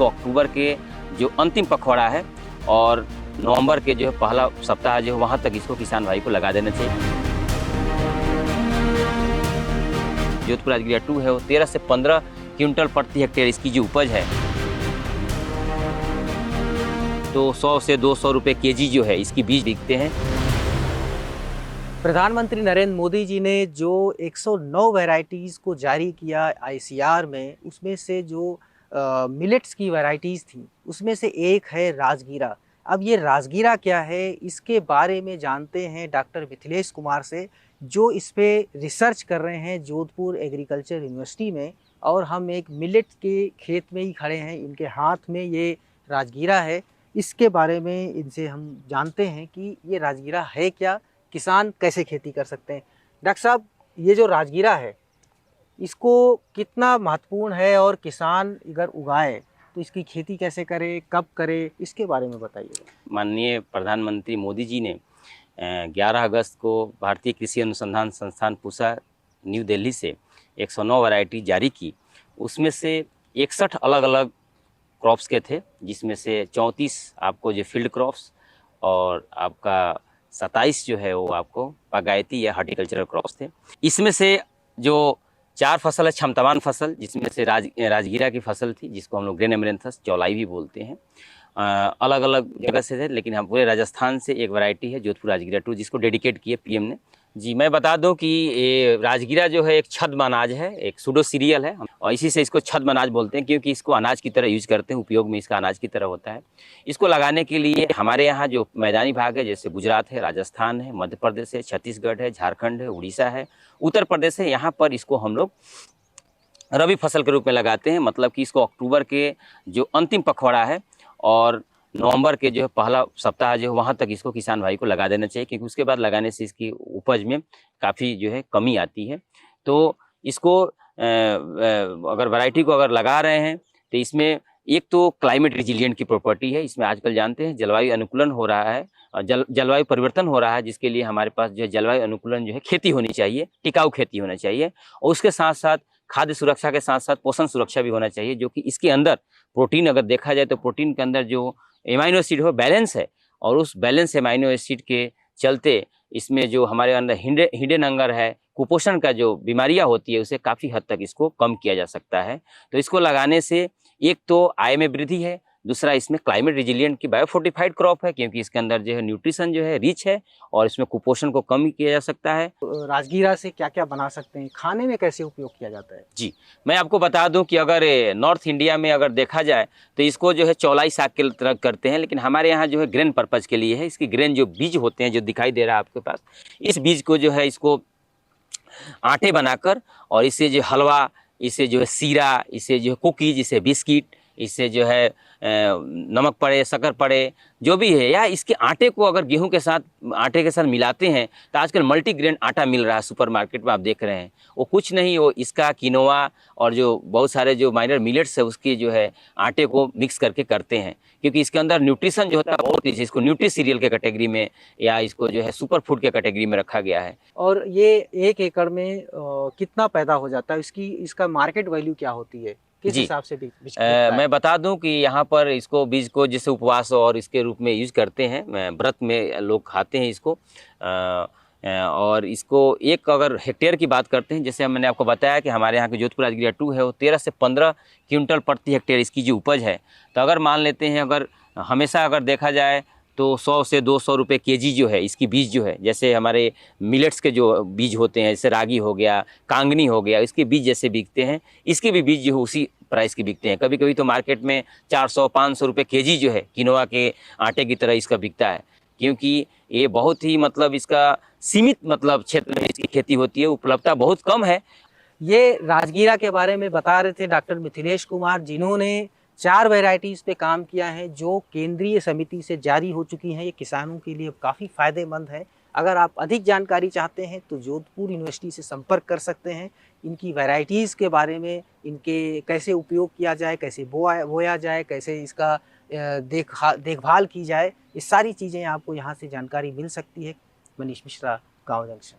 इसको अक्टूबर के जो अंतिम पखवाड़ा है और नवंबर के जो है पहला सप्ताह जो है वहाँ तक इसको किसान भाई को लगा देना चाहिए। जोधपुर राजगिरा 2 है वो 13 से 15 क्विंटल प्रति हेक्टेयर इसकी जो उपज है, तो 100 से 200 रुपए केजी जो है इसकी बीज बिकते हैं। प्रधानमंत्री नरेंद्र मोदी जी ने जो 109 वैरायटीज़ को जारी किया आईसीआर में, उसमें से जो मिलेट्स की वैरायटीज़ थी उसमें से एक है राजगीरा। अब ये राजगीरा क्या है, इसके बारे में जानते हैं डॉक्टर मिथिलेश कुमार से, जो इस पे रिसर्च कर रहे हैं जोधपुर एग्रीकल्चर यूनिवर्सिटी में। और हम एक मिलेट के खेत में ही खड़े हैं, इनके हाथ में ये राजगीरा है। इसके बारे में इनसे हम जानते हैं कि ये राजगीरा है क्या, किसान कैसे खेती कर सकते हैं। डॉक्टर साहब, ये जो राजगीरा है इसको कितना महत्वपूर्ण है और किसान अगर उगाए तो इसकी खेती कैसे करे, कब करे, इसके बारे में बताइए। माननीय प्रधानमंत्री मोदी जी ने 11 अगस्त को भारतीय कृषि अनुसंधान संस्थान पूसा न्यू दिल्ली से 109 वैरायटी जारी की। उसमें से 61 अलग अलग क्रॉप्स के थे, जिसमें से 34 आपको जो फील्ड क्रॉप्स और आपका 27 जो है वो आपको बागायती या हॉर्टिकल्चरल क्रॉप्स थे। इसमें से जो 4 फसल है क्षमतावान फसल, जिसमें से राजगीरा की फसल थी, जिसको हम लोग ग्रेन एमरेंथस चौलाई भी बोलते हैं। अलग अलग जगह से थे, लेकिन हम पूरे राजस्थान से एक वैरायटी है जोधपुर राजगीरा 2, जिसको डेडिकेट किए पीएम ने। जी, मैं बता दूं कि ये राजगीरा जो है एक छद्म अनाज है, एक सूडो सीरियल है, और इसी से इसको छद्म अनाज बोलते हैं, क्योंकि इसको अनाज की तरह यूज करते हैं, उपयोग में इसका अनाज की तरह होता है। इसको लगाने के लिए हमारे यहाँ जो मैदानी भाग है, जैसे गुजरात है, राजस्थान है, मध्य प्रदेश है, छत्तीसगढ़ है, झारखंड है, उड़ीसा है, उत्तर प्रदेश है, यहाँ पर इसको हम लोग रबी फसल के रूप में लगाते हैं। मतलब कि इसको अक्टूबर के जो अंतिम पखवाड़ा है और नवंबर के जो है पहला सप्ताह जो है वहाँ तक इसको किसान भाई को लगा देना चाहिए, क्योंकि उसके बाद लगाने से इसकी उपज में काफ़ी जो है कमी आती है। तो इसको अगर वैरायटी को अगर लगा रहे हैं तो इसमें एक तो क्लाइमेट रिजिलियंट की प्रॉपर्टी है। इसमें आजकल जानते हैं जलवायु अनुकूलन हो रहा है, जलवायु परिवर्तन हो रहा है, जिसके लिए हमारे पास जो है जलवायु अनुकूलन जो है खेती होनी चाहिए, टिकाऊ खेती होना चाहिए, और उसके साथ साथ खाद्य सुरक्षा के साथ साथ पोषण सुरक्षा भी होना चाहिए। जो कि इसके अंदर प्रोटीन अगर देखा जाए तो प्रोटीन के अंदर जो एमाइनो एसिड हो बैलेंस है, और उस बैलेंस एमाइनो एसिड के चलते इसमें जो हमारे अंदर हिडन हंगर है, कुपोषण का जो बीमारियां होती है, उसे काफ़ी हद तक इसको कम किया जा सकता है। तो इसको लगाने से एक तो आय में वृद्धि है, दूसरा इसमें क्लाइमेट रिजिलियंट की बायोफोर्टिफाइड क्रॉप है, क्योंकि इसके अंदर जो है न्यूट्रिशन जो है रिच है, और इसमें कुपोषण को कम किया जा सकता है। राजगीरा से क्या क्या बना सकते हैं, खाने में कैसे उपयोग किया जाता है? जी, मैं आपको बता दूं कि अगर नॉर्थ इंडिया में अगर देखा जाए तो इसको जो है चौलाई साग के तरह करते हैं, लेकिन हमारे यहाँ जो है ग्रेन पर्पज़ के लिए है। इसकी ग्रेन जो बीज होते हैं, जो दिखाई दे रहा है आपके पास, इस बीज को जो है इसको आटे बनाकर, और इससे जो हलवा, इससे जो है सीरा, इससे जो है कुकीज, इससे बिस्किट, इससे जो है नमक पड़े, शक्कर पड़े, जो भी है, या इसके आटे को अगर गेहूं के साथ आटे के साथ मिलाते हैं तो आजकल मल्टीग्रेन आटा मिल रहा है सुपरमार्केट में, आप देख रहे हैं। वो कुछ नहीं, वो इसका किनोवा और जो बहुत सारे जो माइनर मिलेट्स है उसकी जो है आटे को मिक्स करके करते हैं, क्योंकि इसके अंदर न्यूट्रिशन जो होता है बहुत ही, इसको न्यूट्री सीरियल के कैटेगरी में या इसको जो है सुपर फूड के कैटेगरी में रखा गया है। और ये 1 एकड़ में कितना पैदा हो जाता है, इसका मार्केट वैल्यू क्या होती है, किस हिसाब से मैं बता दूं कि यहाँ पर इसको बीज को जैसे उपवास और इसके रूप में यूज करते हैं, व्रत में लोग खाते हैं इसको। और इसको एक अगर हेक्टेयर की बात करते हैं, जैसे मैंने आपको बताया कि हमारे यहाँ की जोधपुर राजगिरा 2 है वो 13 से 15 क्विंटल प्रति हेक्टेयर इसकी जो उपज है। तो अगर मान लेते हैं, अगर हमेशा अगर देखा जाए तो 100 से 200 रुपए केजी जो है इसकी बीज जो है, जैसे हमारे मिलेट्स के जो बीज होते हैं, जैसे रागी हो गया, कांगनी हो गया, इसके बीज जैसे बिकते हैं, इसके भी बीज जो है उसी प्राइस के बिकते हैं। कभी कभी तो मार्केट में 400-500 रुपए केजी जो है किनोवा के आटे की तरह इसका बिकता है, क्योंकि ये बहुत ही मतलब इसका सीमित मतलब क्षेत्र में इसकी खेती होती है, उपलब्धता बहुत कम है। ये राजगीरा के बारे में बता रहे थे डॉक्टर मिथिलेश कुमार, जिन्होंने 4 वैरायटीज़ पे काम किया है जो केंद्रीय समिति से जारी हो चुकी हैं। ये किसानों के लिए काफ़ी फ़ायदेमंद है। अगर आप अधिक जानकारी चाहते हैं तो जोधपुर यूनिवर्सिटी से संपर्क कर सकते हैं। इनकी वैरायटीज़ के बारे में, इनके कैसे उपयोग किया जाए, कैसे बोया जाए, कैसे इसका देखभाल की जाए, ये सारी चीज़ें आपको यहाँ से जानकारी मिल सकती है। मनीष मिश्रा, गाँव जंक्शन।